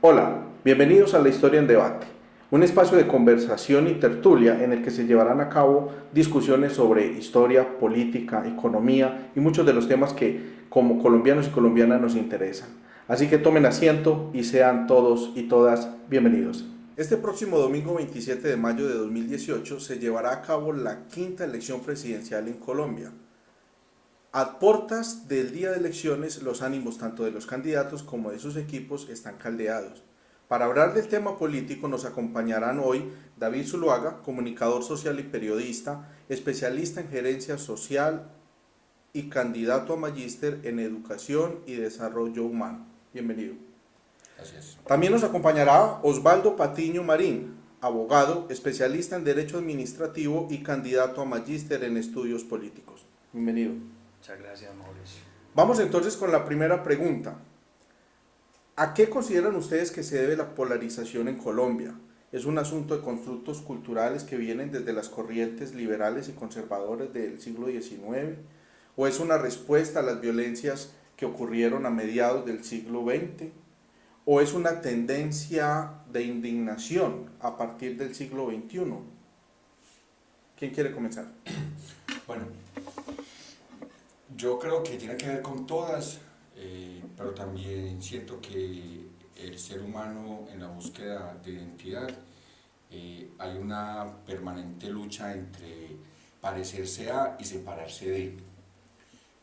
Hola, bienvenidos a La Historia en Debate, un espacio de conversación y tertulia en el que se llevarán a cabo discusiones sobre historia, política, economía y muchos de los temas que como colombianos y colombianas nos interesan. Así que tomen asiento y sean todos y todas bienvenidos. Este próximo domingo 27 de mayo de 2018 se llevará a cabo la quinta elección presidencial en Colombia. A portas del día de elecciones, los ánimos tanto de los candidatos como de sus equipos están caldeados. Para hablar del tema político nos acompañarán hoy David Zuluaga, comunicador social y periodista, especialista en gerencia social y candidato a magíster en educación y desarrollo humano. Bienvenido. Gracias. También nos acompañará Osvaldo Patiño Marín, abogado, especialista en derecho administrativo y candidato a magíster en estudios políticos. Bienvenido. Muchas gracias, Mauricio. Vamos entonces con la primera pregunta. ¿A qué consideran ustedes que se debe la polarización en Colombia? ¿Es un asunto de constructos culturales que vienen desde las corrientes liberales y conservadoras del siglo XIX? ¿O es una respuesta a las violencias que ocurrieron a mediados del siglo XX? ¿O es una tendencia de indignación a partir del siglo XXI? ¿Quién quiere comenzar? Bueno, yo creo que tiene que ver con todas, pero también siento que el ser humano en la búsqueda de identidad hay una permanente lucha entre parecerse a y separarse de.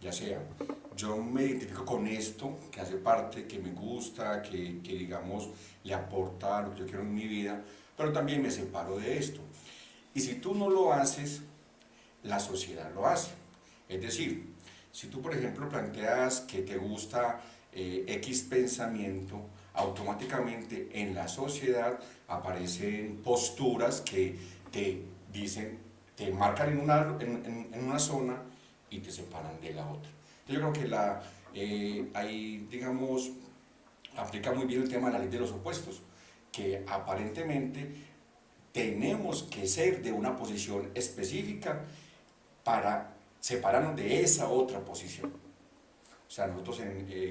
Ya sea, yo me identifico con esto, que hace parte, que me gusta, que digamos le aporta lo que yo quiero en mi vida, pero también me separo de esto. Y si tú no lo haces, la sociedad lo hace. Es decir, si tú por ejemplo planteas que te gusta X pensamiento, automáticamente en la sociedad aparecen posturas que te dicen, te marcan en una zona y te separan de la otra. Entonces yo creo que ahí, digamos, aplica muy bien el tema de la ley de los opuestos, que aparentemente tenemos que ser de una posición específica para separarnos de esa otra posición. O sea, nosotros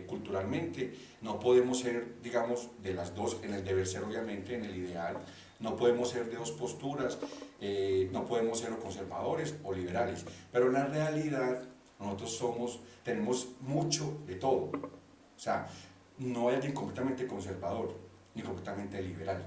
culturalmente no podemos ser, digamos, de las dos, en el deber ser obviamente, en el ideal, no podemos ser de dos posturas, no podemos ser o conservadores o liberales, pero en la realidad nosotros tenemos mucho de todo. O sea, no hay alguien completamente conservador ni completamente liberal.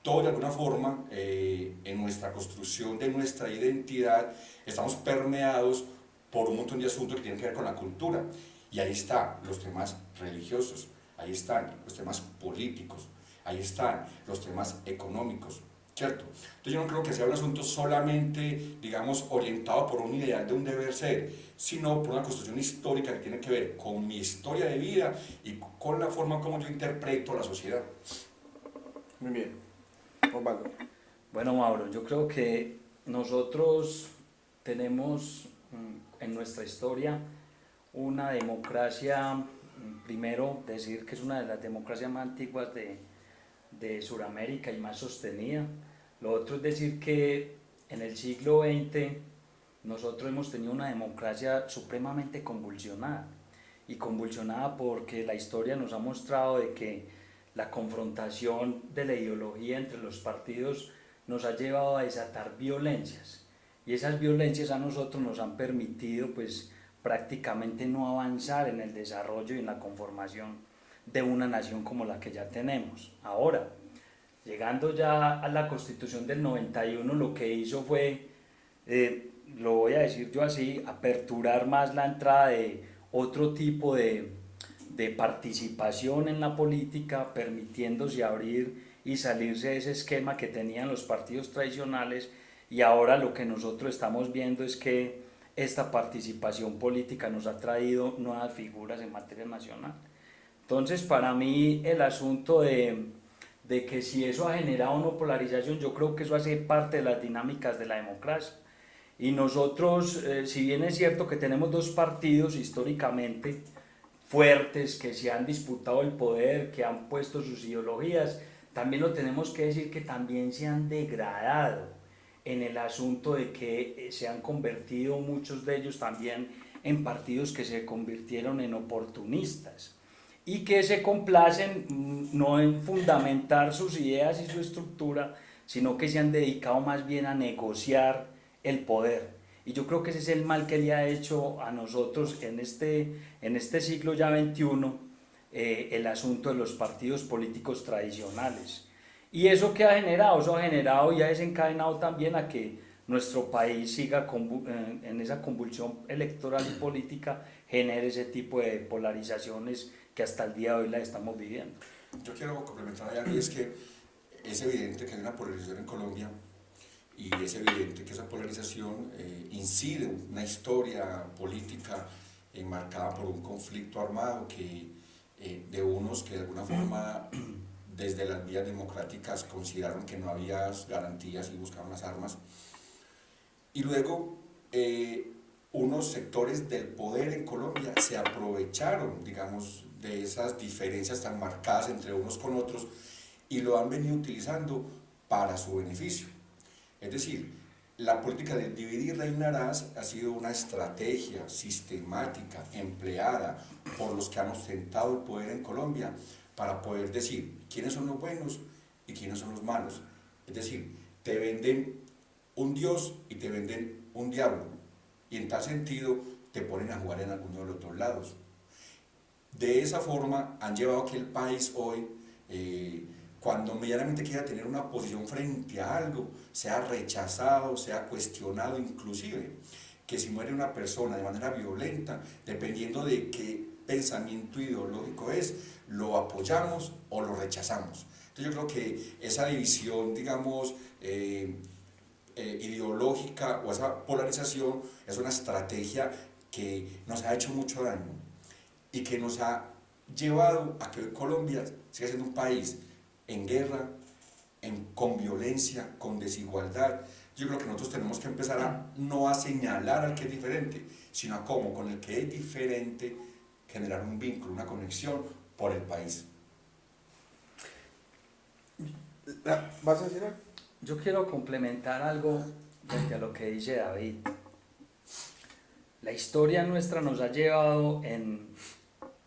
Todo de alguna forma, en nuestra construcción de nuestra identidad, estamos permeados por un montón de asuntos que tienen que ver con la cultura. Y ahí están los temas religiosos, ahí están los temas políticos, ahí están los temas económicos, ¿cierto? Entonces yo no creo que sea un asunto solamente, digamos, orientado por un ideal de un deber ser, sino por una construcción histórica que tiene que ver con mi historia de vida y con la forma como yo interpreto la sociedad. Muy bien. Osvaldo. Bueno, Mauro, yo creo que nosotros tenemos en nuestra historia una democracia, primero decir que es una de las democracias más antiguas de Sudamérica y más sostenida. Lo otro es decir que en el siglo XX nosotros hemos tenido una democracia supremamente convulsionada, y convulsionada porque la historia nos ha mostrado de que la confrontación de la ideología entre los partidos nos ha llevado a desatar violencias, y esas violencias a nosotros nos han permitido pues prácticamente no avanzar en el desarrollo y en la conformación de una nación como la que ya tenemos. Ahora, llegando ya a la Constitución del 91, lo que hizo fue, lo voy a decir yo así, aperturar más la entrada de otro tipo de participación en la política, permitiéndose abrir y salirse de ese esquema que tenían los partidos tradicionales, y ahora lo que nosotros estamos viendo es que esta participación política nos ha traído nuevas figuras en materia nacional. Entonces, para mí el asunto de que si eso ha generado una polarización, yo creo que eso hace parte de las dinámicas de la democracia. Y nosotros, si bien es cierto que tenemos dos partidos históricamente fuertes que se han disputado el poder, que han puesto sus ideologías, también lo tenemos que decir que también se han degradado en el asunto de que se han convertido muchos de ellos también en partidos que se convirtieron en oportunistas. y que se complacen no en fundamentar sus ideas y su estructura, sino que se han dedicado más bien a negociar el poder. Y yo creo que ese es el mal que le ha hecho a nosotros en este siglo ya XXI, el asunto de los partidos políticos tradicionales. ¿Y eso qué ha generado? Eso ha generado y ha desencadenado también a que nuestro país siga en esa convulsión electoral y política, genere ese tipo de polarizaciones que hasta el día de hoy la estamos viviendo. Yo quiero complementar a algo, y es que es evidente que hay una polarización en Colombia, y es evidente que esa polarización incide en una historia política enmarcada por un conflicto armado de unos que de alguna forma desde las vías democráticas consideraron que no había garantías y buscaron las armas, y luego unos sectores del poder en Colombia se aprovecharon, digamos, de esas diferencias tan marcadas entre unos con otros y lo han venido utilizando para su beneficio. Es decir, la política del dividir y reinarás ha sido una estrategia sistemática empleada por los que han ostentado el poder en Colombia para poder decir quiénes son los buenos y quiénes son los malos. Es decir, te venden un dios y te venden un diablo, y en tal sentido te ponen a jugar en alguno de los dos lados. De esa forma han llevado a que el país hoy, cuando medianamente quiera tener una posición frente a algo, sea rechazado, sea cuestionado, inclusive que si muere una persona de manera violenta, dependiendo de qué pensamiento ideológico es, lo apoyamos o lo rechazamos. Entonces yo creo que esa división, digamos, ideológica, o esa polarización es una estrategia que nos ha hecho mucho daño y que nos ha llevado a que hoy Colombia siga siendo un país en guerra, con violencia, con desigualdad. Yo creo que nosotros tenemos que empezar no a señalar al que es diferente, sino a cómo con el que es diferente generar un vínculo, una conexión por el país. ¿Vas a decir algo? Yo quiero complementar algo frente a lo que dice David. La historia nuestra nos ha llevado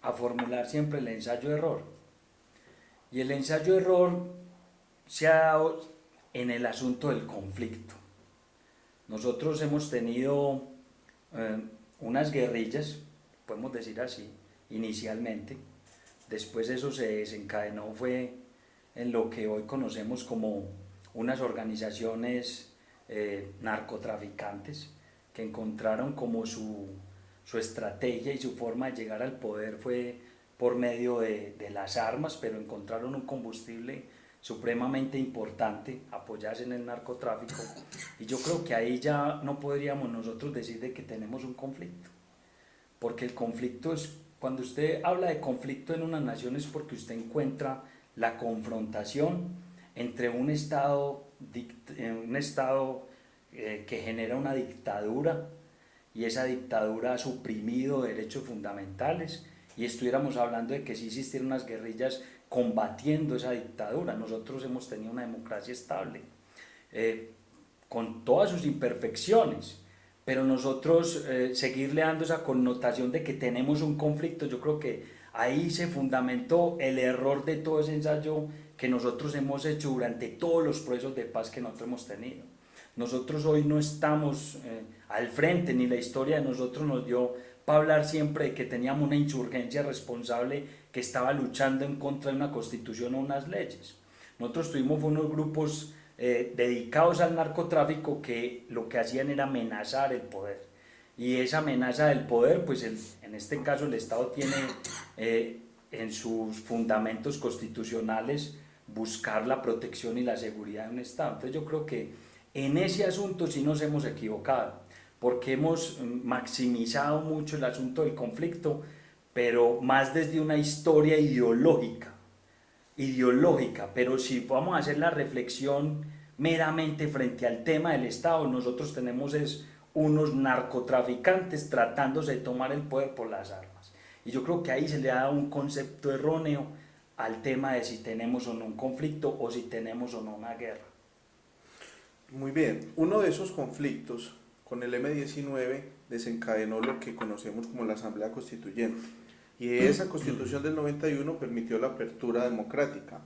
a formular siempre el ensayo-error. Y el ensayo-error se ha dado en el asunto del conflicto. Nosotros hemos tenido unas guerrillas, podemos decir así, inicialmente. Después eso se desencadenó fue en lo que hoy conocemos como unas organizaciones narcotraficantes que encontraron como su estrategia y su forma de llegar al poder fue por medio de las armas, pero encontraron un combustible supremamente importante, apoyarse en el narcotráfico, y yo creo que ahí ya no podríamos nosotros decir de que tenemos un conflicto, porque el conflicto es, cuando usted habla de conflicto en una nación es porque usted encuentra la confrontación entre un Estado que genera una dictadura, y esa dictadura ha suprimido derechos fundamentales, y estuviéramos hablando de que sí existieron unas guerrillas combatiendo esa dictadura. Nosotros hemos tenido una democracia estable, con todas sus imperfecciones, pero nosotros seguirle dando esa connotación de que tenemos un conflicto, yo creo que ahí se fundamentó el error de todo ese ensayo que nosotros hemos hecho durante todos los procesos de paz que nosotros hemos tenido. Nosotros hoy no estamos al frente, ni la historia de nosotros nos dio para hablar siempre de que teníamos una insurgencia responsable que estaba luchando en contra de una constitución o unas leyes. Nosotros tuvimos unos grupos dedicados al narcotráfico que lo que hacían era amenazar el poder. Y esa amenaza del poder, pues en este caso el Estado tiene en sus fundamentos constitucionales buscar la protección y la seguridad de un Estado. Entonces yo creo que en ese asunto sí nos hemos equivocado, porque hemos maximizado mucho el asunto del conflicto, pero más desde una historia ideológica, pero si vamos a hacer la reflexión meramente frente al tema del Estado, nosotros tenemos unos narcotraficantes tratándose de tomar el poder por las armas, y yo creo que ahí se le ha dado un concepto erróneo al tema de si tenemos o no un conflicto o si tenemos o no una guerra. Muy bien, uno de esos conflictos con el M-19 desencadenó lo que conocemos como la Asamblea Constituyente. Y esa Constitución del 91 permitió la apertura democrática,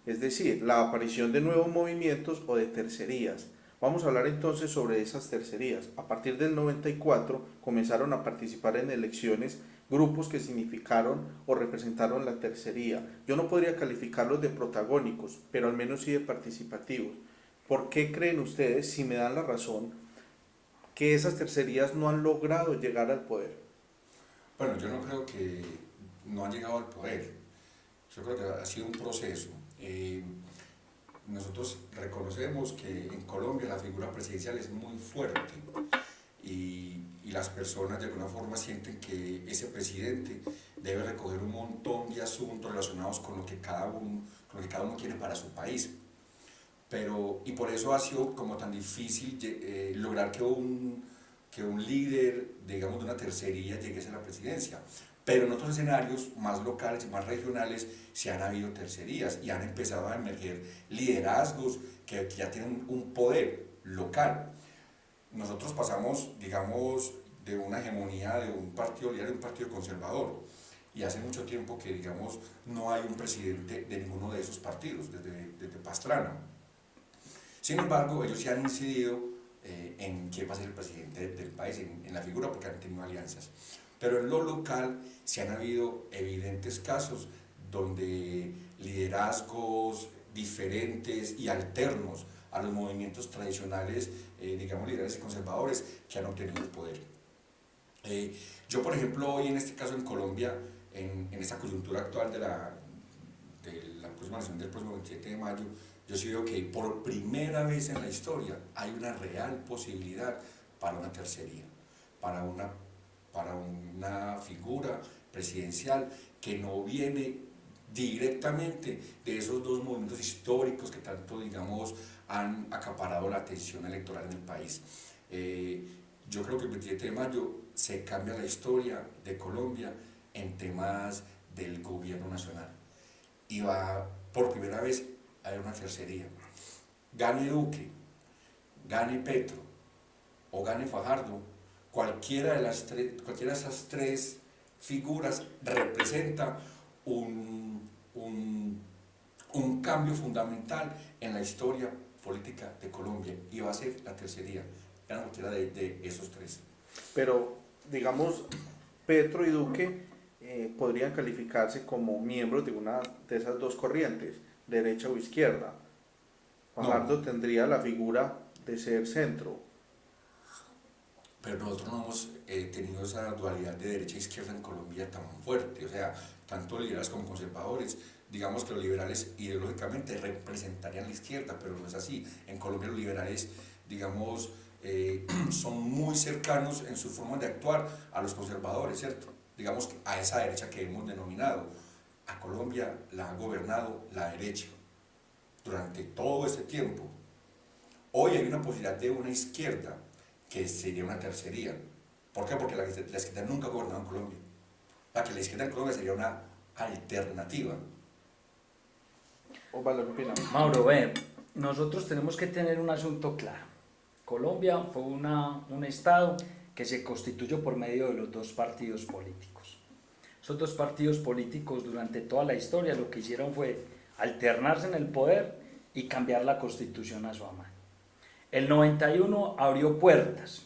es decir, la aparición de nuevos movimientos o de tercerías. Vamos a hablar entonces sobre esas tercerías. A partir del 94 comenzaron a participar en elecciones grupos que significaron o representaron la tercería. Yo no podría calificarlos de protagónicos, pero al menos sí de participativos. ¿Por qué creen ustedes, si me dan la razón, que esas tercerías no han logrado llegar al poder? Bueno, yo no creo que no han llegado al poder. Yo creo que ha sido un proceso. Nosotros reconocemos que en Colombia la figura presidencial es muy fuerte y las personas de alguna forma sienten que ese presidente debe recoger un montón de asuntos relacionados con lo que cada uno quiere para su país. Y por eso ha sido como tan difícil lograr que un líder, digamos, de una tercería llegue a la presidencia. Pero en otros escenarios más locales y más regionales se han habido tercerías y han empezado a emerger liderazgos que ya tienen un poder local. Nosotros pasamos, digamos, de una hegemonía de un partido líder a un partido conservador y hace mucho tiempo que, digamos, no hay un presidente de ninguno de esos partidos, desde Pastrana. Sin embargo, ellos sí han incidido en quién va a ser el presidente del país, en la figura, porque han tenido alianzas. Pero en lo local sí han habido evidentes casos donde liderazgos diferentes y alternos a los movimientos tradicionales, digamos liberales y conservadores, que han obtenido el poder. Yo, por ejemplo, hoy en este caso en Colombia, en esta coyuntura actual de la próxima elección del próximo 27 de mayo, yo sí veo que por primera vez en la historia hay una real posibilidad para una tercería, para una figura presidencial que no viene directamente de esos dos movimientos históricos que tanto, digamos, han acaparado la atención electoral en el país. Yo creo que el 27 de mayo se cambia la historia de Colombia en temas del gobierno nacional y va por primera vez a haber una tercería. Gane Duque, gane Petro o gane Fajardo, cualquiera de esas tres figuras representa un cambio fundamental en la historia política de Colombia y va a ser la tercería, cualquiera de esos tres. Pero, digamos, Petro y Duque podrían calificarse como miembros de una de esas dos corrientes, derecha o izquierda. Fajardo tendría la figura de ser centro. Pero nosotros no hemos tenido esa dualidad de derecha e izquierda en Colombia tan fuerte, o sea, tanto liberales como conservadores. Digamos que los liberales ideológicamente representarían la izquierda, pero no es así. En Colombia los liberales, digamos, son muy cercanos en su forma de actuar a los conservadores, ¿cierto? Digamos, a esa derecha que hemos denominado. A Colombia la ha gobernado la derecha durante todo ese tiempo. Hoy hay una posibilidad de una izquierda que sería una tercería. ¿Por qué? Porque la izquierda nunca ha gobernado en Colombia. La izquierda en Colombia sería una alternativa. Mauro, nosotros tenemos que tener un asunto claro. Colombia fue un estado que se constituyó por medio de los dos partidos políticos. Esos dos partidos políticos durante toda la historia lo que hicieron fue alternarse en el poder y cambiar la constitución a su amaño. El 91 abrió puertas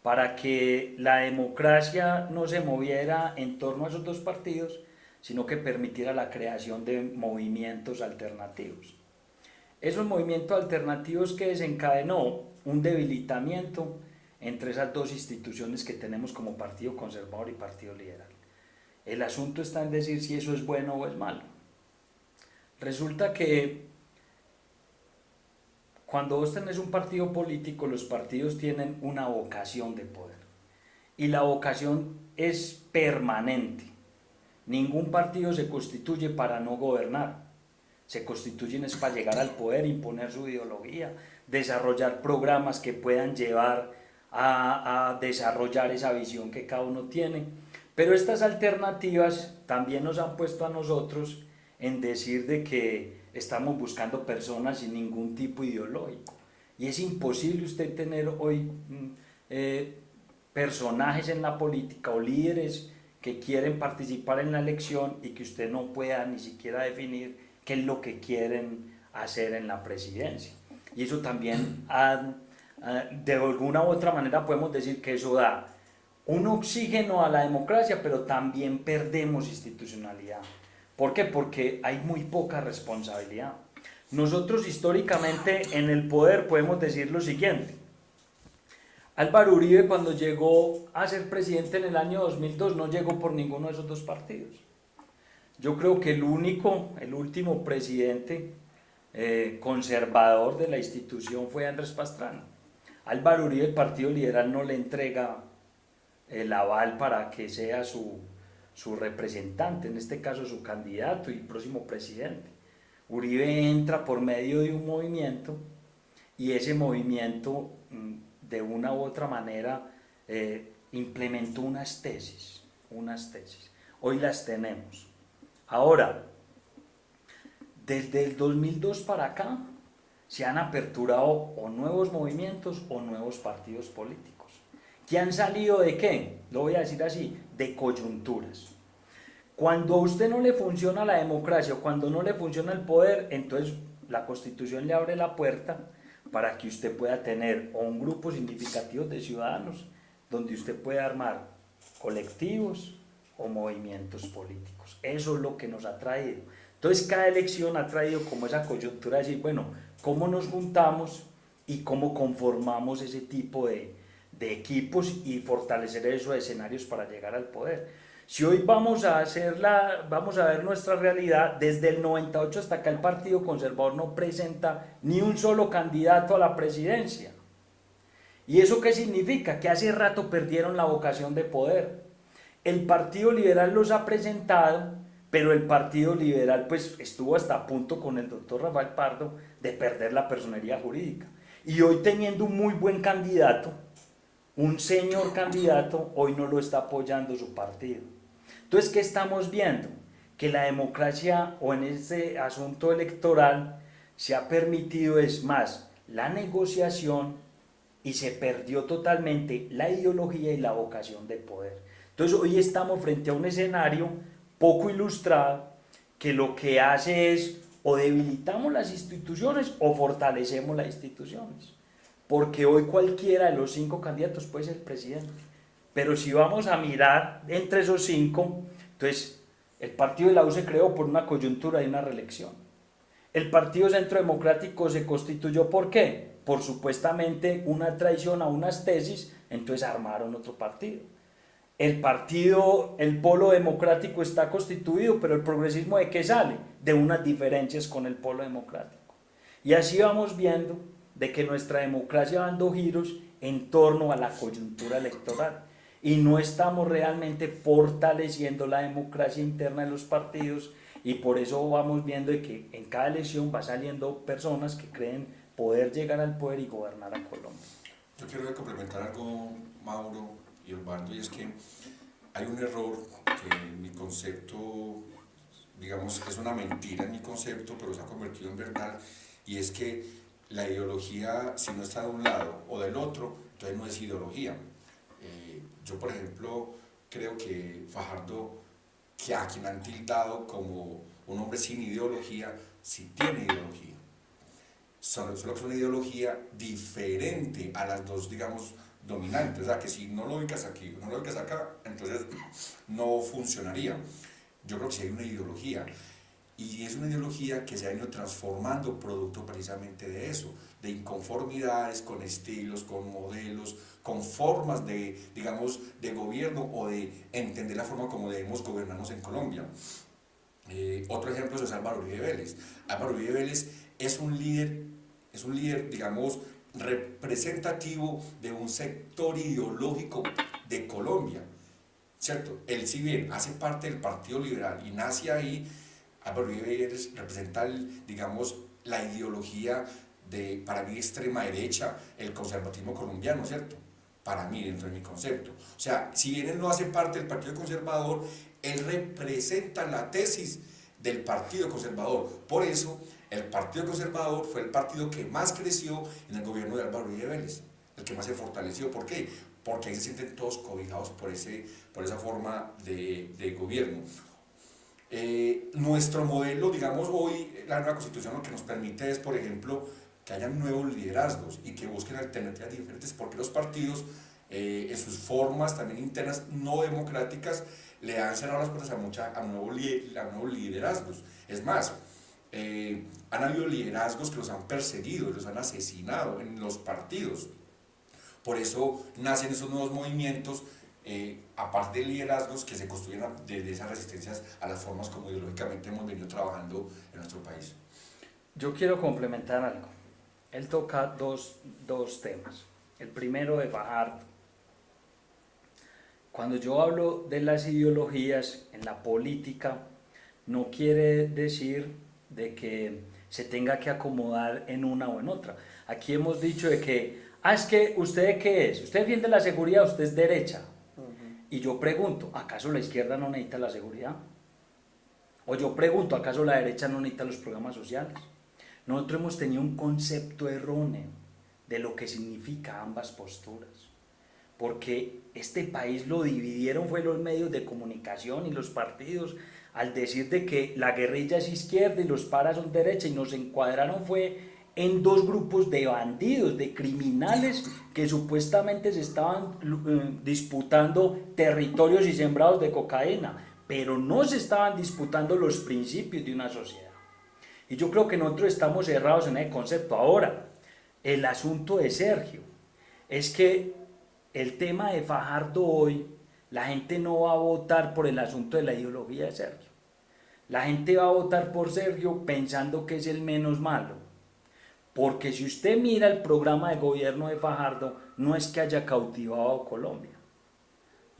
para que la democracia no se moviera en torno a esos dos partidos, sino que permitiera la creación de movimientos alternativos. Esos movimientos alternativos que desencadenó un debilitamiento entre esas dos instituciones que tenemos como Partido Conservador y Partido Liberal. El asunto está en decir si eso es bueno o es malo. Resulta que cuando vos tenés un partido político, los partidos tienen una vocación de poder y la vocación es permanente. Ningún partido se constituye para no gobernar, se constituyen es para llegar al poder, imponer su ideología, desarrollar programas que puedan llevar a desarrollar esa visión que cada uno tiene. Pero estas alternativas también nos han puesto a nosotros en decir de que estamos buscando personas sin ningún tipo ideológico. Y es imposible usted tener hoy personajes en la política o líderes que quieren participar en la elección y que usted no pueda ni siquiera definir qué es lo que quieren hacer en la presidencia. Y eso también, de alguna u otra manera, podemos decir que eso da un oxígeno a la democracia, pero también perdemos institucionalidad. ¿Por qué? Porque hay muy poca responsabilidad. Nosotros históricamente en el poder podemos decir lo siguiente. Álvaro Uribe, cuando llegó a ser presidente en el año 2002, no llegó por ninguno de esos dos partidos. Yo creo que el último presidente conservador de la institución fue Andrés Pastrana. Álvaro Uribe, el Partido Liberal, no le entrega el aval para que sea su representante, en este caso su candidato y próximo presidente. Uribe entra por medio de un movimiento y ese movimiento de una u otra manera implementó unas tesis. Hoy las tenemos. Ahora, desde el 2002 para acá se han aperturado o nuevos movimientos o nuevos partidos políticos. ¿Que han salido de qué? Lo voy a decir así, de coyunturas. Cuando a usted no le funciona la democracia o cuando no le funciona el poder, entonces la Constitución le abre la puerta para que usted pueda tener o un grupo significativo de ciudadanos donde usted pueda armar colectivos o movimientos políticos. Eso es lo que nos ha traído. Entonces cada elección ha traído como esa coyuntura de decir, bueno, ¿cómo nos juntamos y cómo conformamos ese tipo de equipos y fortalecer esos escenarios para llegar al poder? Si hoy vamos a ver nuestra realidad, desde el 98 hasta acá el Partido Conservador no presenta ni un solo candidato a la presidencia. ¿Y eso qué significa? Que hace rato perdieron la vocación de poder. El Partido Liberal los ha presentado, pero el Partido Liberal pues estuvo hasta a punto con el doctor Rafael Pardo de perder la personería jurídica. Y hoy teniendo un muy buen candidato, un señor candidato, hoy no lo está apoyando su partido. Entonces, ¿qué estamos viendo? Que la democracia o en este asunto electoral se ha permitido es más la negociación y se perdió totalmente la ideología y la vocación de poder. Entonces hoy estamos frente a un escenario poco ilustrado que lo que hace es o debilitamos las instituciones o fortalecemos las instituciones. Porque hoy cualquiera de los 5 candidatos puede ser presidente. Pero si vamos a mirar entre esos 5, entonces el partido de la U se creó por una coyuntura de una reelección. El Partido Centro Democrático se constituyó ¿por qué? Por supuestamente una traición a unas tesis, entonces armaron otro partido. El Polo Democrático está constituido, pero el progresismo ¿de qué sale? De unas diferencias con el Polo Democrático. Y así vamos viendo de que nuestra democracia va dando giros en torno a la coyuntura electoral y no estamos realmente fortaleciendo la democracia interna de los partidos y por eso vamos viendo de que en cada elección va saliendo personas que creen poder llegar al poder y gobernar a Colombia. Yo quiero complementar algo, Mauro y Osvaldo, y es que hay un error que en mi concepto, digamos, es una mentira en mi concepto, pero se ha convertido en verdad, y es que la ideología, si no está de un lado o del otro, entonces no es ideología. Yo, por ejemplo, creo que Fajardo, que a quien han tildado como un hombre sin ideología, sí tiene ideología. Solo que es una ideología diferente a las dos, digamos, dominantes. O sea, que si no lo ubicas aquí o no lo ubicas acá, entonces no funcionaría. Yo creo que sí hay una ideología. Y es una ideología que se ha ido transformando producto precisamente de eso, de inconformidades con estilos, con modelos, con formas de, digamos, de gobierno o de entender la forma como debemos gobernarnos en Colombia. Otro ejemplo es Álvaro Uribe Vélez. Álvaro Uribe Vélez es un líder, digamos, representativo de un sector ideológico de Colombia, ¿cierto? Él, si bien hace parte del Partido Liberal y nace ahí, Álvaro Uribe Vélez representa, digamos, la ideología de, para mí, extrema derecha, el conservatismo colombiano, ¿cierto? Para mí, dentro de mi concepto. O sea, si bien él no hace parte del Partido Conservador, él representa la tesis del Partido Conservador. Por eso, el Partido Conservador fue el partido que más creció en el gobierno de Álvaro Uribe Vélez, el que más se fortaleció. ¿Por qué? porque ahí se sienten todos cobijados por esa forma de gobierno. Nuestro modelo, digamos, hoy la nueva constitución lo que nos permite es, por ejemplo, que haya nuevos liderazgos y que busquen alternativas diferentes, porque los partidos, en sus formas también internas no democráticas, le han cerrado las puertas a nuevos liderazgos. Es más, han habido liderazgos que los han perseguido, los han asesinado en los partidos. Por eso nacen esos nuevos movimientos, aparte de liderazgos que se construyen desde esas resistencias a las formas como ideológicamente hemos venido trabajando en nuestro país. Yo quiero complementar algo. Él toca dos temas. El primero de Fajardo. Cuando yo hablo de las ideologías en la política, no quiere decir de que se tenga que acomodar en una o en otra. Aquí hemos dicho de que, es que ¿usted qué es? ¿Usted defiende la seguridad? ¿Usted es derecha? Y yo pregunto, ¿acaso la izquierda no necesita la seguridad? O yo pregunto, ¿acaso la derecha no necesita los programas sociales? Nosotros hemos tenido un concepto erróneo de lo que significa ambas posturas, porque este país lo dividieron fue los medios de comunicación y los partidos al decir de que la guerrilla es izquierda y los paras son derecha, y nos encuadraron fue en dos grupos de bandidos, de criminales que supuestamente se estaban disputando territorios y sembrados de cocaína, pero no se estaban disputando los principios de una sociedad. Y yo creo que nosotros estamos cerrados en el concepto. Ahora, el asunto de Sergio es que el tema de Fajardo hoy, la gente no va a votar por el asunto de la ideología de Sergio. La gente va a votar por Sergio pensando que es el menos malo. Porque si usted mira el programa de gobierno de Fajardo, no es que haya cautivado a Colombia.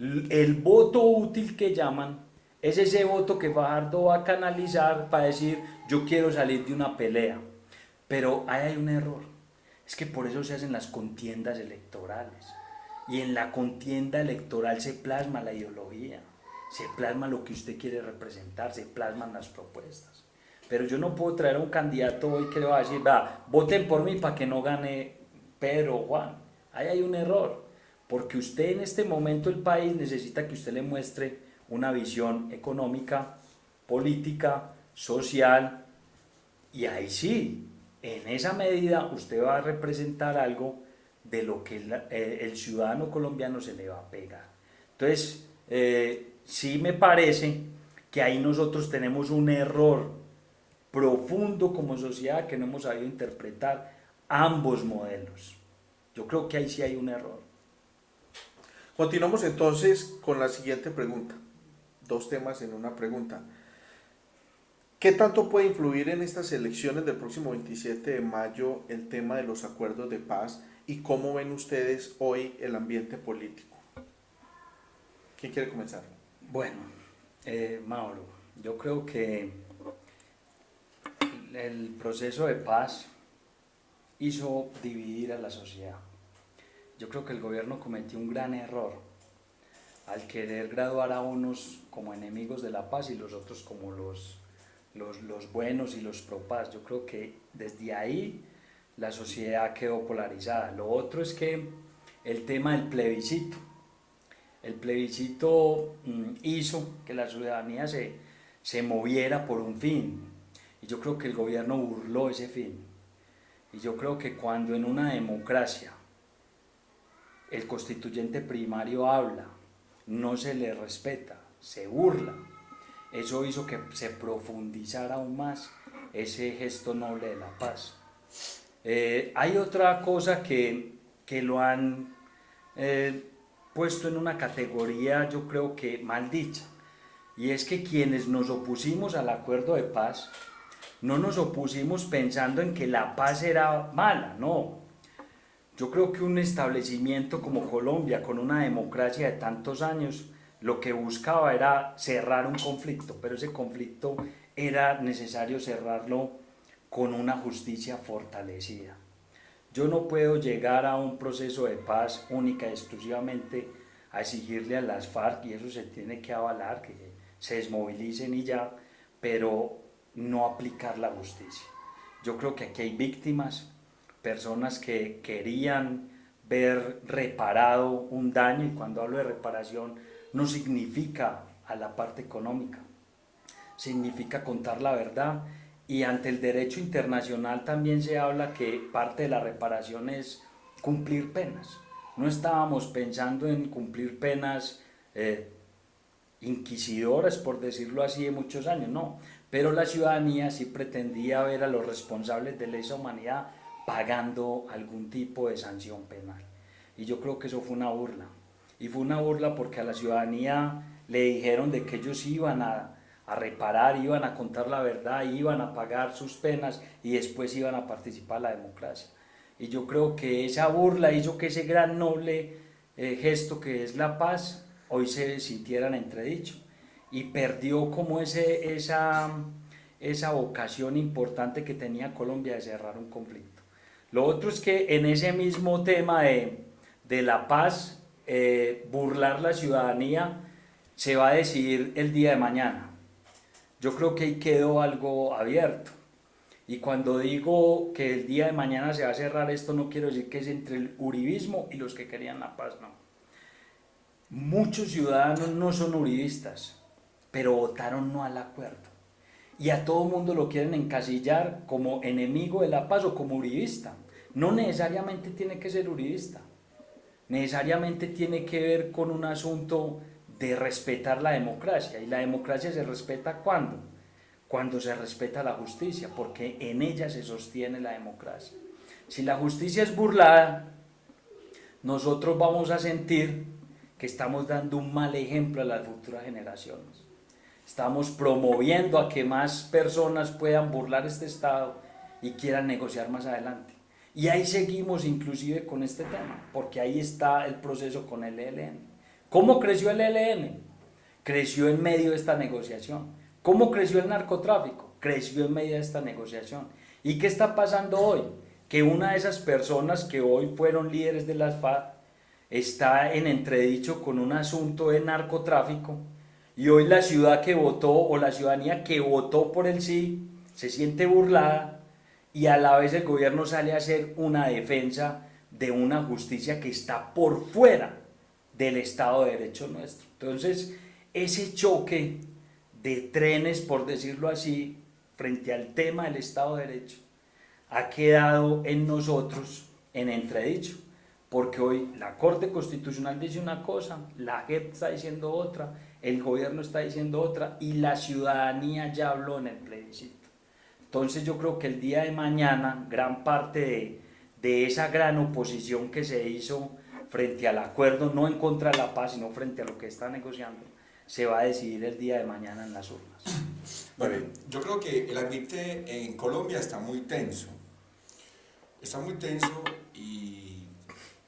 El voto útil que llaman es ese voto que Fajardo va a canalizar para decir, yo quiero salir de una pelea. Pero ahí hay un error. Es que por eso se hacen las contiendas electorales. Y en la contienda electoral se plasma la ideología, se plasma lo que usted quiere representar, se plasman las propuestas. Pero yo no puedo traer a un candidato hoy que le va a decir, voten por mí para que no gane Pedro o Juan. Ahí hay un error, porque usted en este momento el país necesita que usted le muestre una visión económica, política, social, y ahí sí, en esa medida usted va a representar algo de lo que el ciudadano colombiano se le va a pegar. Entonces, sí me parece que ahí nosotros tenemos un error profundo como sociedad, que no hemos sabido interpretar ambos modelos. Yo creo que ahí sí hay un error. Continuamos entonces con la siguiente pregunta. Dos temas en una pregunta. ¿Qué tanto puede influir en estas elecciones del próximo 27 de mayo el tema de los acuerdos de paz y cómo ven ustedes hoy el ambiente político? ¿Quién quiere comenzar? Bueno, Mauro, yo creo que el proceso de paz hizo dividir a la sociedad. Yo creo que el gobierno cometió un gran error al querer graduar a unos como enemigos de la paz y los otros como los buenos y los pro paz. Yo creo que desde ahí la sociedad quedó polarizada. Lo otro es que el tema del plebiscito. El plebiscito hizo que la ciudadanía se moviera por un fin. Y yo creo que el gobierno burló ese fin. Y yo creo que cuando en una democracia el constituyente primario habla, no se le respeta, se burla, eso hizo que se profundizara aún más ese gesto noble de la paz. Hay otra cosa que lo han puesto en una categoría, yo creo que mal dicha, y es que quienes nos opusimos al acuerdo de paz, no nos opusimos pensando en que la paz era mala, no. Yo creo que un establecimiento como Colombia, con una democracia de tantos años, lo que buscaba era cerrar un conflicto, pero ese conflicto era necesario cerrarlo con una justicia fortalecida. Yo no puedo llegar a un proceso de paz única y exclusivamente a exigirle a las FARC, y eso se tiene que avalar, que se desmovilicen y ya, pero no aplicar la justicia. Yo creo que aquí hay víctimas, personas que querían ver reparado un daño, y cuando hablo de reparación no significa a la parte económica, significa contar la verdad, y ante el derecho internacional también se habla que parte de la reparación es cumplir penas. No estábamos pensando en cumplir penas inquisidoras, por decirlo así, de muchos años, no, pero la ciudadanía sí pretendía ver a los responsables de lesa humanidad pagando algún tipo de sanción penal, y yo creo que eso fue una burla, y fue una burla porque a la ciudadanía le dijeron de que ellos iban a reparar, iban a contar la verdad, iban a pagar sus penas y después iban a participar en la democracia. Y yo creo que esa burla hizo que ese gran noble gesto que es la paz hoy se sintiera en entredicho, y perdió como esa vocación importante que tenía Colombia de cerrar un conflicto. Lo otro es que en ese mismo tema de la paz, burlar la ciudadanía, se va a decidir el día de mañana. Yo creo que ahí quedó algo abierto. Y cuando digo que el día de mañana se va a cerrar esto, no quiero decir que es entre el uribismo y los que querían la paz, no. Muchos ciudadanos no son uribistas, pero votaron no al acuerdo. Y a todo mundo lo quieren encasillar como enemigo de la paz o como uribista. No necesariamente tiene que ser uribista. Necesariamente tiene que ver con un asunto de respetar la democracia. ¿Y la democracia se respeta cuándo? Cuando se respeta la justicia, porque en ella se sostiene la democracia. Si la justicia es burlada, nosotros vamos a sentir que estamos dando un mal ejemplo a las futuras generaciones. Estamos promoviendo a que más personas puedan burlar este Estado y quieran negociar más adelante. Y ahí seguimos inclusive con este tema, porque ahí está el proceso con el ELN. ¿Cómo creció el ELN? Creció en medio de esta negociación. ¿Cómo creció el narcotráfico? Creció en medio de esta negociación. ¿Y qué está pasando hoy? Que una de esas personas que hoy fueron líderes de las FARC está en entredicho con un asunto de narcotráfico, y hoy la ciudad que votó o la ciudadanía que votó por el sí se siente burlada, y a la vez el gobierno sale a hacer una defensa de una justicia que está por fuera del Estado de Derecho nuestro. Entonces, ese choque de trenes, por decirlo así, frente al tema del Estado de Derecho, ha quedado en nosotros en entredicho, porque hoy la Corte Constitucional dice una cosa, la JEP está diciendo otra, el gobierno está diciendo otra, y la ciudadanía ya habló en el plebiscito. Entonces yo creo que el día de mañana, gran parte de esa gran oposición que se hizo frente al acuerdo, no en contra de la paz, sino frente a lo que está negociando, se va a decidir el día de mañana en las urnas. Bueno, yo creo que el ambiente en Colombia está muy tenso y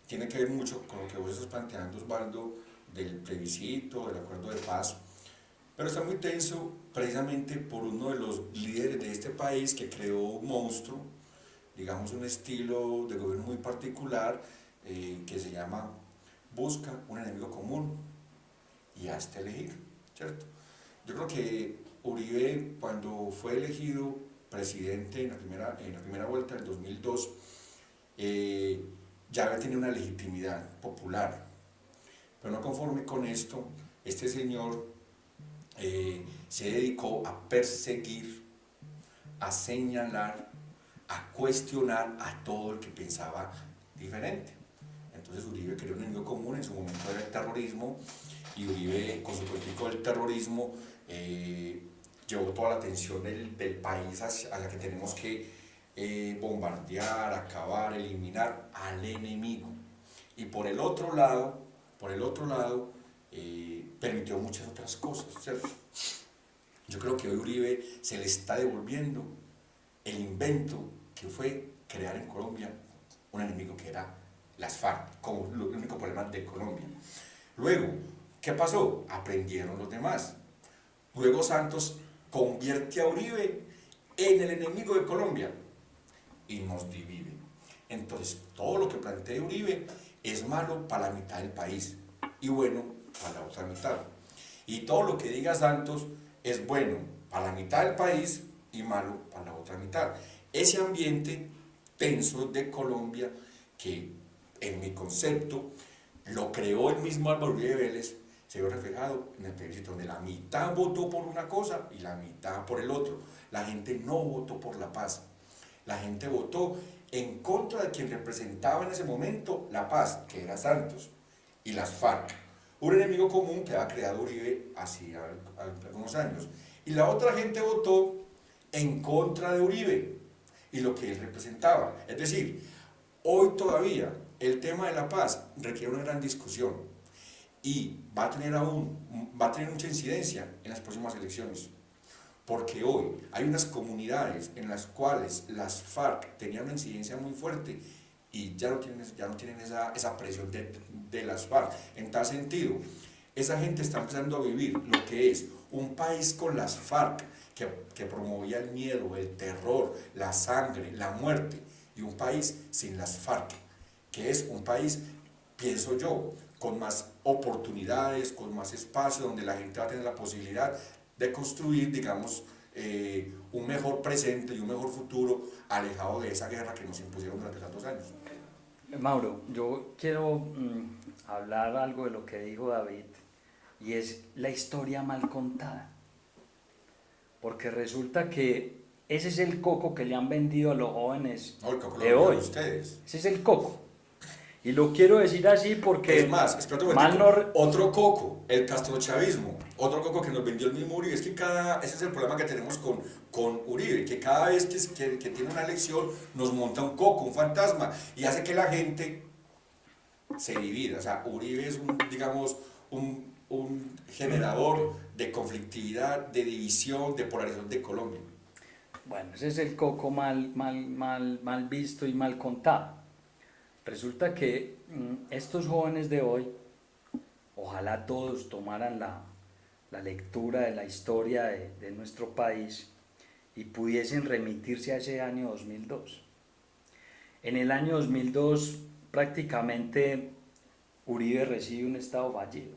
tiene que ver mucho con lo que vos estás planteando, Osvaldo, del plebiscito, del acuerdo de paz, pero está muy tenso precisamente por uno de los líderes de este país que creó un monstruo, digamos un estilo de gobierno muy particular, que se llama busca un enemigo común y hazte elegir, ¿cierto? Yo creo que Uribe, cuando fue elegido presidente en la primera vuelta del 2002, ya había tenido una legitimidad popular, pero no conforme con esto, este señor se dedicó a perseguir, a señalar, a cuestionar a todo el que pensaba diferente. Entonces Uribe creó un enemigo común, en su momento era el terrorismo, y Uribe, con su político del terrorismo, llevó toda la atención del país hacia que tenemos que bombardear, acabar, eliminar al enemigo. Y por el otro lado, permitió muchas otras cosas, ¿cierto? Yo creo que hoy Uribe se le está devolviendo el invento que fue crear en Colombia un enemigo que era las FARC, como el único problema de Colombia. Luego, ¿qué pasó? Aprendieron los demás. Luego Santos convierte a Uribe en el enemigo de Colombia y nos divide. Entonces, todo lo que plantea Uribe es malo para la mitad del país y bueno para la otra mitad. Y todo lo que diga Santos es bueno para la mitad del país y malo para la otra mitad. Ese ambiente tenso de Colombia que en mi concepto, lo creó el mismo Álvaro Uribe Vélez, se vio reflejado en el plebiscito, donde la mitad votó por una cosa y la mitad por el otro. La gente no votó por la paz, la gente votó en contra de quien representaba en ese momento la paz, que era Santos, y las FARC, un enemigo común que había creado Uribe hacía algunos años. Y la otra gente votó en contra de Uribe y lo que él representaba. Es decir, hoy todavía el tema de la paz requiere una gran discusión y va a tener mucha incidencia en las próximas elecciones, porque hoy hay unas comunidades en las cuales las FARC tenían una incidencia muy fuerte y ya no tienen esa presión de las FARC. En tal sentido, esa gente está empezando a vivir lo que es un país con las FARC, que promovía el miedo, el terror, la sangre, la muerte, y un país sin las FARC, que es un país, pienso yo, con más oportunidades, con más espacio, donde la gente va a tener la posibilidad de construir, digamos, un mejor presente y un mejor futuro, alejado de esa guerra que nos impusieron durante tantos años. Mauro, yo quiero hablar algo de lo que dijo David, y es la historia mal contada. Porque resulta que ese es el coco que le han vendido a los jóvenes de hoy. Ustedes. Ese es el coco. Y lo quiero decir así porque... Es más, espérate un momento, otro coco, el castrochavismo, otro coco que nos vendió el mismo Uribe. Es que ese es el problema que tenemos con Uribe, que cada vez que tiene una elección nos monta un coco, un fantasma, y hace que la gente se divida. O sea, Uribe es un generador de conflictividad, de división, de polarización de Colombia. Bueno, ese es el coco mal visto y mal contado. Resulta que estos jóvenes de hoy, ojalá todos tomaran la lectura de la historia de nuestro país y pudiesen remitirse a ese año 2002. En el año 2002 prácticamente Uribe recibe un estado fallido,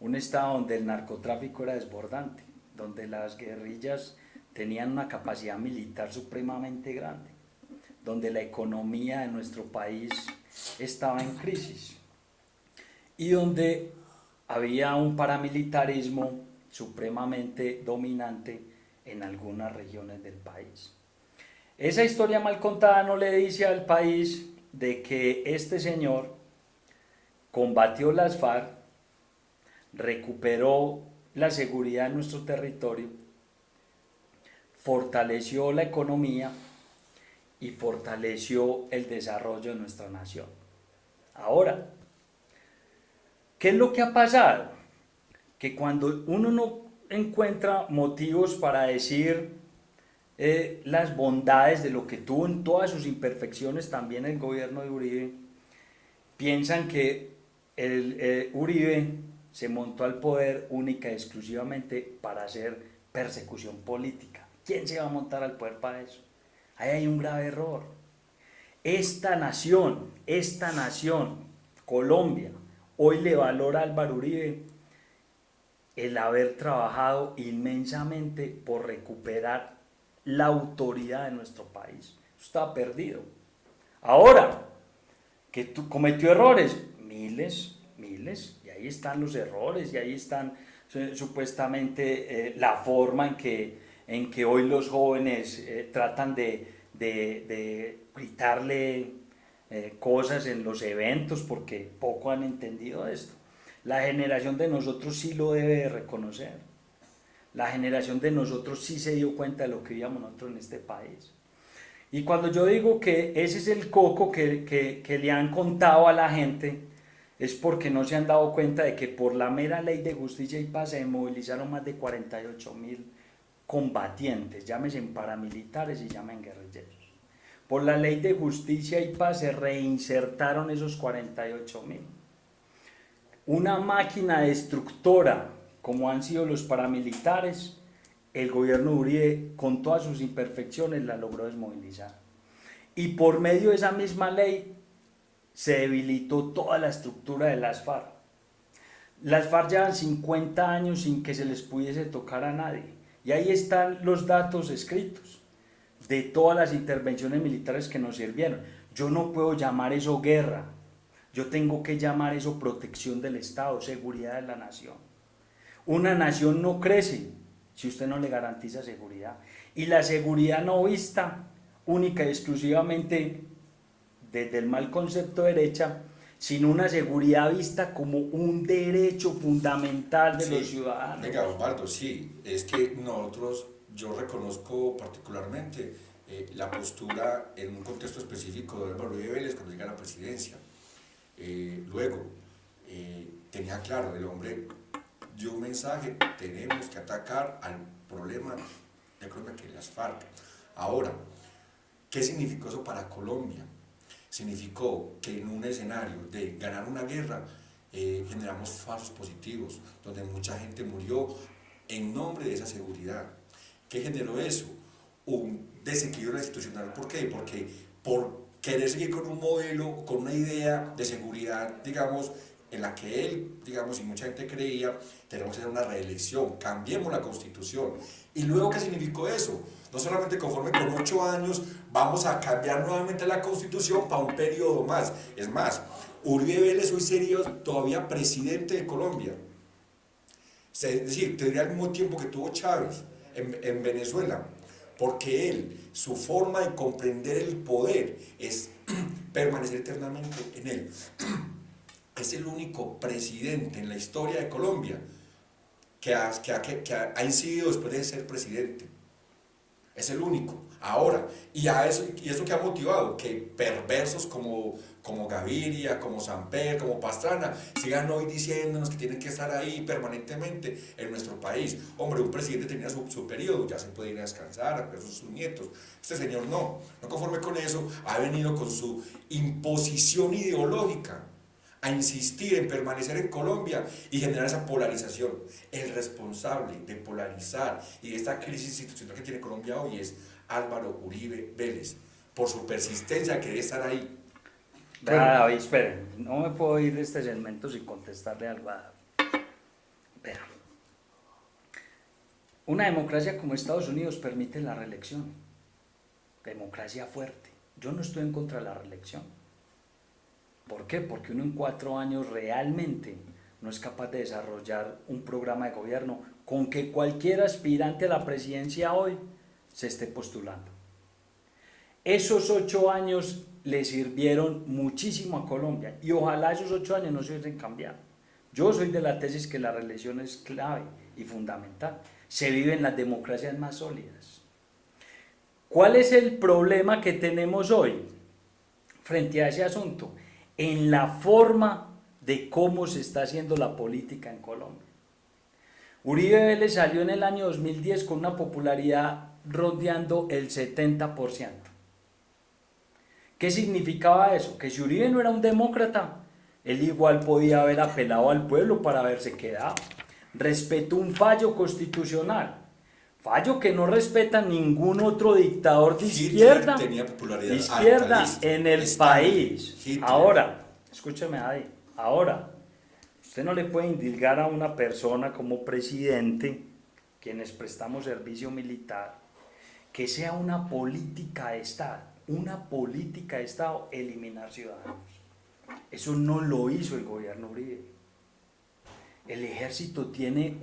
un estado donde el narcotráfico era desbordante, donde las guerrillas tenían una capacidad militar supremamente grande, donde la economía de nuestro país estaba en crisis y donde había un paramilitarismo supremamente dominante en algunas regiones del país. Esa historia mal contada no le dice al país de que este señor combatió las FARC, recuperó la seguridad en nuestro territorio, fortaleció la economía y fortaleció el desarrollo de nuestra nación. Ahora, ¿qué es lo que ha pasado? Que cuando uno no encuentra motivos para decir las bondades de lo que tuvo en todas sus imperfecciones también el gobierno de Uribe, piensan que Uribe se montó al poder única y exclusivamente para hacer persecución política. ¿Quién se va a montar al poder para eso? Ahí hay un grave error. Esta nación, Colombia, hoy le valora a Álvaro Uribe el haber trabajado inmensamente por recuperar la autoridad de nuestro país. Eso estaba perdido. Ahora, que cometió errores, miles, y ahí están los errores, y ahí están supuestamente la forma en que hoy los jóvenes tratan de gritarle cosas en los eventos, porque poco han entendido esto. La generación de nosotros sí lo debe de reconocer. La generación de nosotros sí se dio cuenta de lo que vivíamos nosotros en este país. Y cuando yo digo que ese es el coco que le han contado a la gente, es porque no se han dado cuenta de que por la mera ley de justicia y paz se movilizaron más de 48.000 combatientes, llámense paramilitares y llamen guerrilleros. Por la ley de justicia y paz se reinsertaron esos 48.000. Una máquina destructora como han sido los paramilitares, el gobierno de Uribe con todas sus imperfecciones la logró desmovilizar. Y por medio de esa misma ley se debilitó toda la estructura de las FARC. Las FARC llevan 50 años sin que se les pudiese tocar a nadie. Y ahí están los datos escritos de todas las intervenciones militares que nos sirvieron. Yo no puedo llamar eso guerra, yo tengo que llamar eso protección del Estado, seguridad de la nación. Una nación no crece si usted no le garantiza seguridad. Y la seguridad no vista única y exclusivamente desde el mal concepto de derecha, sino una seguridad vista como un derecho fundamental de los ciudadanos. Venga, Osvaldo, sí, es que yo reconozco particularmente la postura en un contexto específico de Álvaro Uribe Vélez cuando llega a la presidencia. Luego, tenía claro, el hombre dio un mensaje: tenemos que atacar al problema de Colombia, que es las FARC. Ahora, ¿qué significó eso para Colombia? Significó que en un escenario de ganar una guerra generamos falsos positivos, donde mucha gente murió en nombre de esa seguridad. ¿Qué generó eso? Un desequilibrio institucional. ¿Por qué? Porque por querer seguir con un modelo, con una idea de seguridad, digamos, en la que él, digamos, y mucha gente creía, tenemos que hacer una reelección, cambiemos la Constitución. ¿Y luego qué significó eso? No solamente conforme con 8 años vamos a cambiar nuevamente la Constitución para un periodo más. Es más, Uribe Vélez hoy sería todavía presidente de Colombia. Es decir, tendría el mismo tiempo que tuvo Chávez en Venezuela, porque él, su forma de comprender el poder es permanecer eternamente en él. Es el único presidente en la historia de Colombia que ha incidido después de ser presidente. Es el único. Ahora, y eso que ha motivado que perversos como Gaviria, como Samper, como Pastrana, sigan hoy diciéndonos que tienen que estar ahí permanentemente en nuestro país. Hombre, un presidente tenía su periodo, ya se puede ir a descansar, a ver sus nietos. Este señor no conforme con eso, ha venido con su imposición ideológica a insistir en permanecer en Colombia y generar esa polarización. El responsable de polarizar y de esta crisis institucional que tiene Colombia hoy es Álvaro Uribe Vélez, por su persistencia de querer estar ahí. Vea, David, esperen, no me puedo ir de este segmento sin contestarle algo a David. Vea, una democracia como Estados Unidos permite la reelección, democracia fuerte. Yo no estoy en contra de la reelección. ¿Por qué? Porque uno en 4 años realmente no es capaz de desarrollar un programa de gobierno con que cualquier aspirante a la presidencia hoy se esté postulando. Esos 8 años le sirvieron muchísimo a Colombia y ojalá esos 8 años no se hubiesen cambiado. Yo soy de la tesis que la reelección es clave y fundamental. Se viven las democracias más sólidas. ¿Cuál es el problema que tenemos hoy frente a ese asunto? En la forma de cómo se está haciendo la política en Colombia. Uribe Vélez salió en el año 2010 con una popularidad rondeando el 70%. ¿Qué significaba eso? Que si Uribe no era un demócrata, él igual podía haber apelado al pueblo para haberse quedado. Respetó un fallo constitucional, fallo que no respeta ningún otro dictador de izquierda, en el país. Hitler. Ahora, escúcheme ahí, ahora, usted no le puede indilgar a una persona como presidente, quienes prestamos servicio militar, que sea una política de Estado, eliminar ciudadanos. Eso no lo hizo el gobierno Uribe. El ejército tiene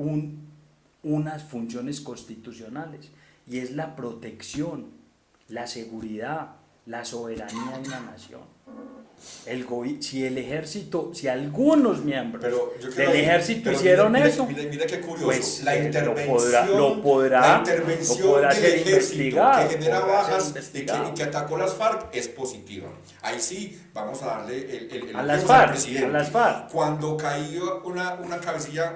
unas funciones constitucionales y es la protección, la seguridad, la soberanía de una nación. Si algunos miembros del ejército hicieron eso, mira qué curioso, pues la intervención ser del investigado, que genera bajas y que atacó las FARC es positiva. Ahí sí vamos a darle el a las FARC, a las FARC. Cuando cayó una cabecilla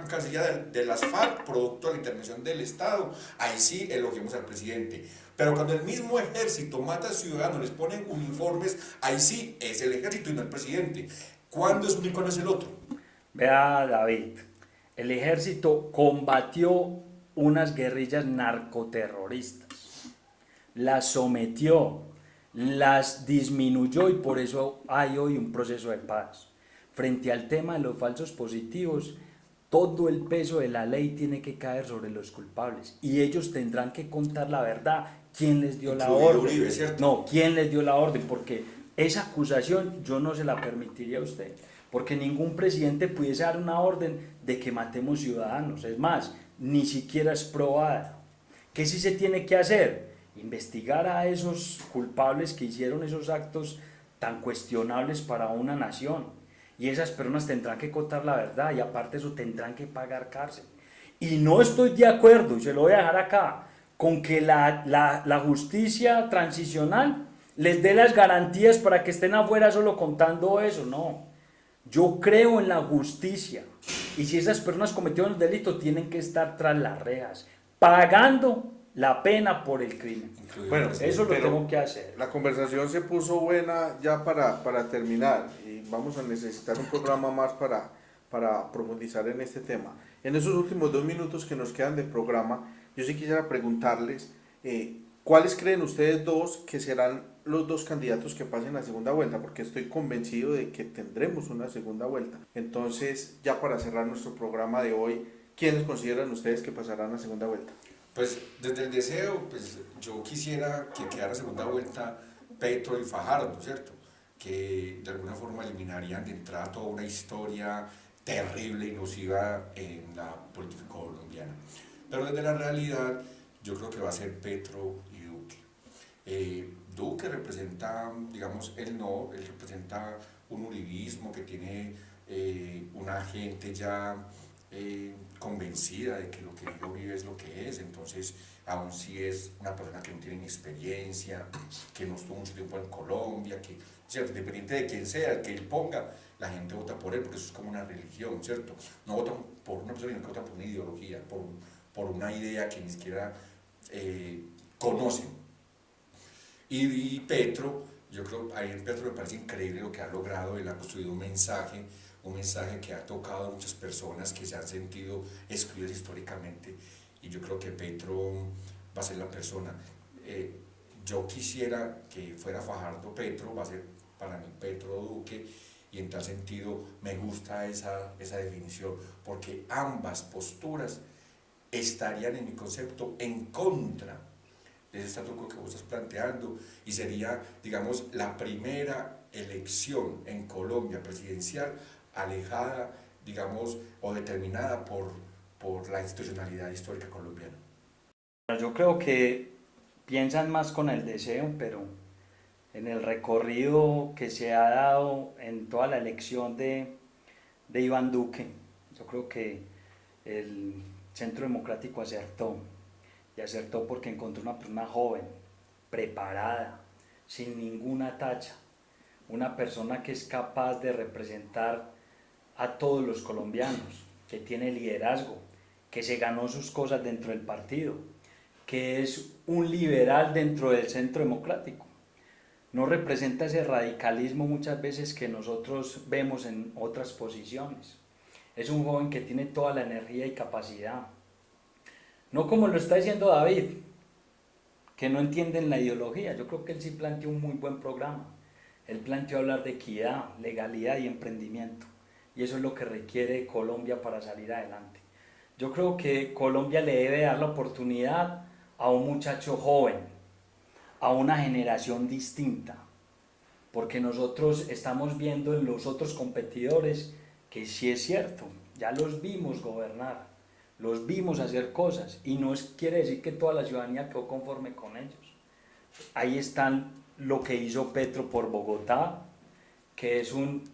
de las FARC producto de la intervención del Estado, ahí sí elogiamos al presidente. Pero cuando el mismo ejército mata a ciudadanos, les ponen uniformes, ahí sí es el ejército y no el presidente. ¿Cuándo es uno y cuándo es el otro? Vea, David, el ejército combatió unas guerrillas narcoterroristas, las sometió, las disminuyó y por eso hay hoy un proceso de paz. Frente al tema de los falsos positivos, todo el peso de la ley tiene que caer sobre los culpables y ellos tendrán que contar la verdad. ¿Quién les dio la orden? Uribe, ¿cierto? No, ¿quién les dio la orden? Porque esa acusación yo no se la permitiría a usted, porque ningún presidente pudiese dar una orden de que matemos ciudadanos, es más, ni siquiera es probada. ¿Qué sí se tiene que hacer? Investigar a esos culpables que hicieron esos actos tan cuestionables para una nación, y esas personas tendrán que contar la verdad, y aparte de eso tendrán que pagar cárcel. Y no estoy de acuerdo, y se lo voy a dejar acá, con que la justicia transicional les dé las garantías para que estén afuera solo contando eso, no. Yo creo en la justicia, y si esas personas cometieron el delito tienen que estar tras las rejas, pagando la pena por el crimen. Bueno, Eso lo tengo que hacer. La conversación se puso buena ya para terminar, y vamos a necesitar un programa más para profundizar en este tema. En esos últimos 2 minutos que nos quedan de programa, yo sí quisiera preguntarles, ¿cuáles creen ustedes dos que serán los 2 candidatos que pasen a segunda vuelta? Porque estoy convencido de que tendremos una segunda vuelta. Entonces, ya para cerrar nuestro programa de hoy, ¿quiénes consideran ustedes que pasarán a segunda vuelta? Pues desde el deseo, pues yo quisiera que quedara segunda vuelta Petro y Fajardo, ¿cierto? Que de alguna forma eliminarían de entrada toda una historia terrible y nociva en la política colombiana. Pero desde la realidad, yo creo que va a ser Petro y Duque. Duque representa, digamos, él representa un uribismo que tiene una gente ya convencida de que lo que dijo Uribe es lo que es, entonces aún si es una persona que no tiene ni experiencia, que no estuvo mucho tiempo en Colombia, que, ¿cierto? Independiente de quién sea, el que él ponga, la gente vota por él, porque eso es como una religión, ¿cierto? No votan por una persona, sino que votan por una ideología, por una idea que ni siquiera conocen. Y Petro, yo creo, a mí Petro me parece increíble lo que ha logrado. Él ha construido un mensaje que ha tocado a muchas personas que se han sentido excluidas históricamente, y yo creo que Petro va a ser la persona. Yo quisiera que fuera Fajardo Petro, va a ser para mí Petro Duque, y en tal sentido me gusta esa definición, porque ambas posturas estarían en mi concepto en contra de ese statu quo que vos estás planteando, y sería, digamos, la primera elección en Colombia presidencial alejada, digamos, o determinada por la institucionalidad histórica colombiana. Yo creo que piensan más con el deseo, pero en el recorrido que se ha dado en toda la elección de Iván Duque, yo creo que el Centro Democrático acertó, y acertó porque encontró una persona joven, preparada, sin ninguna tacha, una persona que es capaz de representar a todos los colombianos, que tiene liderazgo, que se ganó sus cosas dentro del partido, que es un liberal dentro del Centro Democrático. No representa ese radicalismo muchas veces que nosotros vemos en otras posiciones. Es un joven que tiene toda la energía y capacidad. No como lo está diciendo David, que no entienden la ideología. Yo creo que él sí planteó un muy buen programa. Él planteó hablar de equidad, legalidad y emprendimiento. Y eso es lo que requiere Colombia para salir adelante. Yo creo que Colombia le debe dar la oportunidad a un muchacho joven, a una generación distinta, porque nosotros estamos viendo en los otros competidores que sí es cierto, ya los vimos gobernar, los vimos hacer cosas, y no quiere decir que toda la ciudadanía quedó conforme con ellos. Ahí están lo que hizo Petro por Bogotá, que es un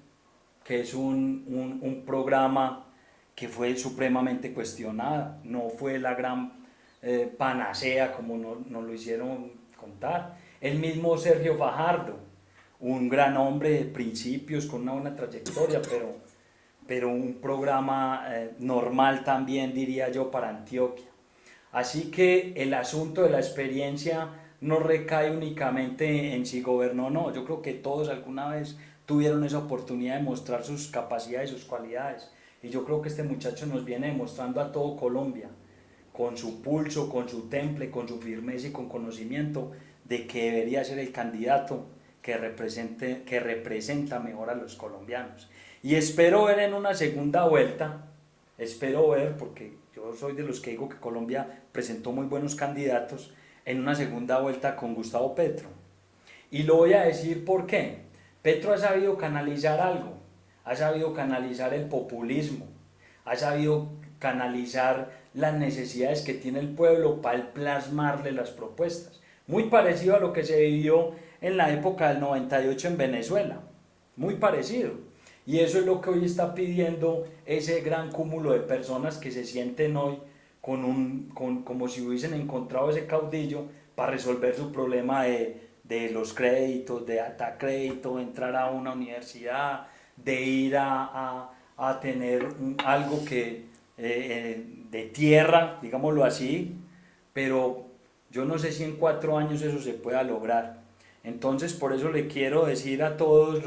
programa que fue supremamente cuestionado, no fue la gran panacea como nos lo hicieron contar. El mismo Sergio Fajardo, un gran hombre de principios, con una buena trayectoria, pero un programa normal también, diría yo, para Antioquia. Así que el asunto de la experiencia no recae únicamente en si gobernó o no. Yo creo que todos alguna vez tuvieron esa oportunidad de mostrar sus capacidades, sus cualidades, y yo creo que este muchacho nos viene demostrando a todo Colombia, con su pulso, con su temple, con su firmeza y con conocimiento, de que debería ser el candidato que representa mejor a los colombianos. Y espero ver en una segunda vuelta, porque yo soy de los que digo que Colombia presentó muy buenos candidatos, en una segunda vuelta con Gustavo Petro. Y lo voy a decir ¿por qué? Petro ha sabido canalizar algo, ha sabido canalizar el populismo, ha sabido canalizar las necesidades que tiene el pueblo para plasmarle las propuestas. Muy parecido a lo que se vivió en la época del 98 en Venezuela, muy parecido. Y eso es lo que hoy está pidiendo ese gran cúmulo de personas que se sienten hoy como si hubiesen encontrado ese caudillo para resolver su problema de los créditos, de hasta crédito, entrar a una universidad, de ir a tener algo que de tierra, digámoslo así, pero yo no sé si en 4 años eso se pueda lograr. Entonces por eso le quiero decir a todos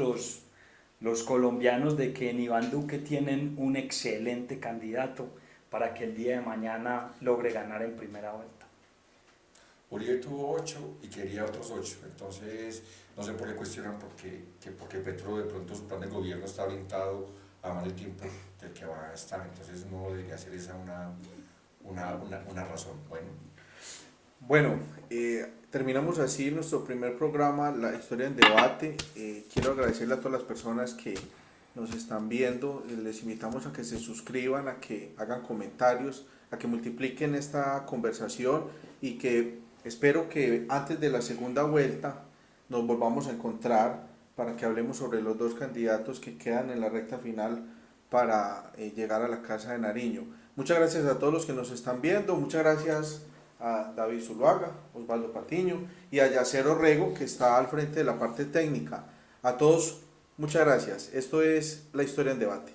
los colombianos de que en Iván Duque tienen un excelente candidato para que el día de mañana logre ganar en primera vuelta. Uribe tuvo 8 y quería otros 8, entonces no sé por qué cuestionan porque Petro de pronto su plan de gobierno está orientado a más el tiempo del que va a estar, entonces no debería ser esa una razón. Bueno, terminamos así nuestro primer programa, La Historia en Debate. Quiero agradecerle a todas las personas que nos están viendo. Les invitamos a que se suscriban, a que hagan comentarios, a que multipliquen esta conversación y que espero que antes de la segunda vuelta nos volvamos a encontrar para que hablemos sobre los 2 candidatos que quedan en la recta final para llegar a la Casa de Nariño. Muchas gracias a todos los que nos están viendo, muchas gracias a David Zuluaga, Osvaldo Patiño y a Yacer Orrego, que está al frente de la parte técnica. A todos, muchas gracias. Esto es La Historia en Debate.